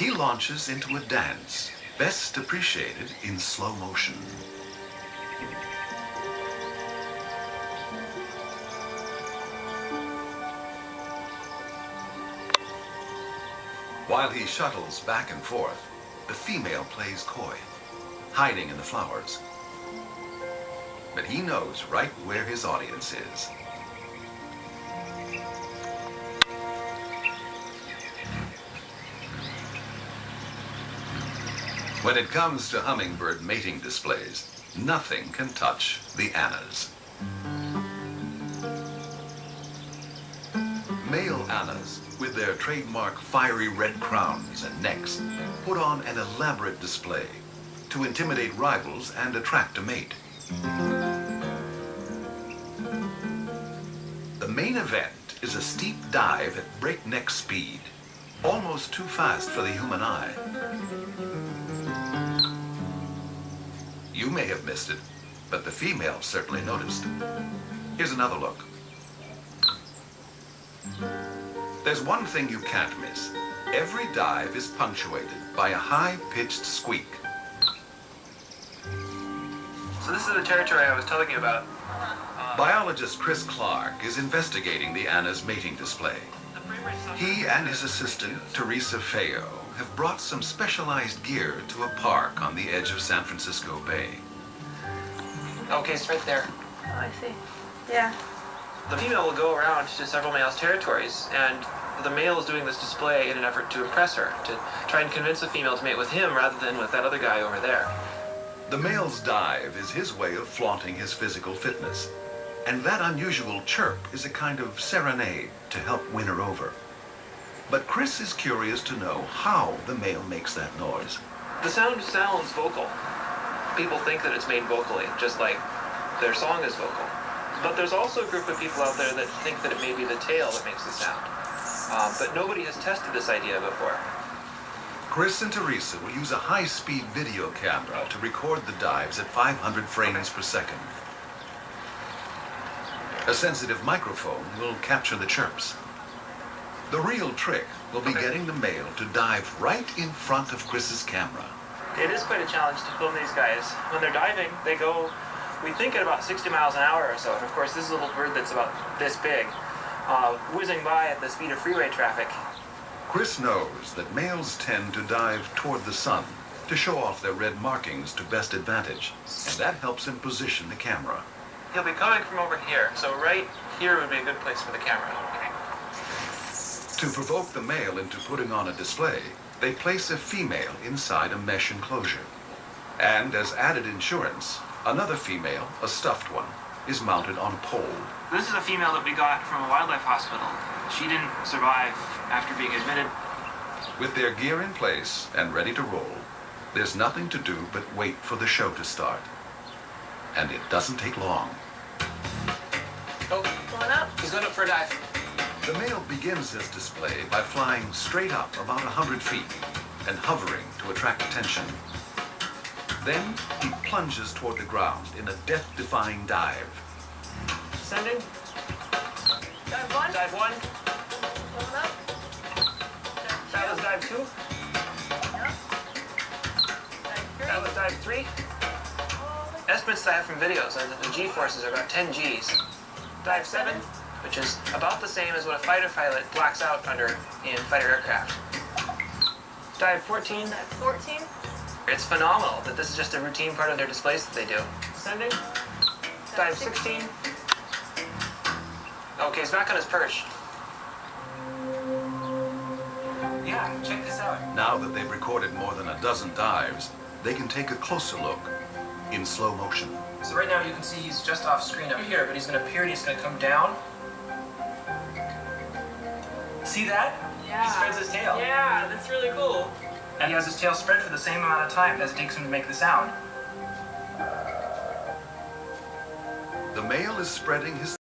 He launches into a dance, best appreciated in slow motion. While he shuttles back and forth, the female plays coy, hiding in the flowers. But he knows right where his audience is. When it comes to hummingbird mating displays, nothing can touch the Annas. Male Annas, with their trademark fiery red crowns and necks, put on an elaborate display to intimidate rivals and attract a mate. The main event is a steep dive at breakneck speed, almost too fast for the human eye. You may have missed it, but the female certainly noticed. Here's another look. There's one thing you can't miss. Every dive is punctuated by a high-pitched squeak. So this is the territory I was telling you about. Biologist Chris Clark is investigating the Anna's mating display. He and his assistant, Teresa Feo, have brought some specialized gear to a park on the edge of San Francisco Bay. Okay, it's right there. Oh, I see. Yeah. The female will go around to several males' territories, and the male is doing this display in an effort to impress her, to try and convince the female to mate with him rather than with that other guy over there. The male's dive is his way of flaunting his physical fitness, and that unusual chirp is a kind of serenade to help win her over. But Chris is curious to know how the male makes that noise. The sound sounds vocal. People think that it's made vocally, just like their song is vocal. But there's also a group of people out there that think that it may be the tail that makes the sound. But nobody has tested this idea before. Chris and Teresa will use a high-speed video camera to record the dives at 500 frames per second. A sensitive microphone will capture the chirps. The real trick will be getting the male to dive right in front of Chris's camera. It is quite a challenge to film these guys. When they're diving, they go, we think, at about 60 miles an hour or so. And of course, this is a little bird that's about this big, whizzing by at the speed of freeway traffic. Chris knows that males tend to dive toward the sun to show off their red markings to best advantage, and that helps him position the camera. He'll be coming from over here, so right here would be a good place for the camera. To provoke the male into putting on a display, they place a female inside a mesh enclosure. And as added insurance, another female, a stuffed one, is mounted on a pole. This is a female that we got from a wildlife hospital. She didn't survive after being admitted. With their gear in place and ready to roll, there's nothing to do but wait for the show to start. And it doesn't take long. Oh, Going up. he's going up for a dive. The male begins his display by flying straight up about 100 feet and hovering to attract attention. Then he plunges toward the ground in a death-defying dive. Sending. Dive one. Dive one. Going up. That was dive two. Yep. Dive three. That was dive three. Estimates I have from videos are that the G-forces are about 10 Gs. Dive 7, which is about the same as what a fighter pilot blacks out under in fighter aircraft. Dive 14. Dive 14. It's phenomenal that this is just a routine part of their displays that they do. Sending. Dive 16. Okay, he's back on his perch. Yeah, check this out. Now that they've recorded more than a dozen dives, they can take a closer look in slow motion. So right now you can see he's just off screen up here, but he's going to appear and he's going to come down. See that? Yeah. He spreads his tail. Yeah, that's really cool. And he has his tail spread for the same amount of time as it takes him to make the sound. The male is spreading his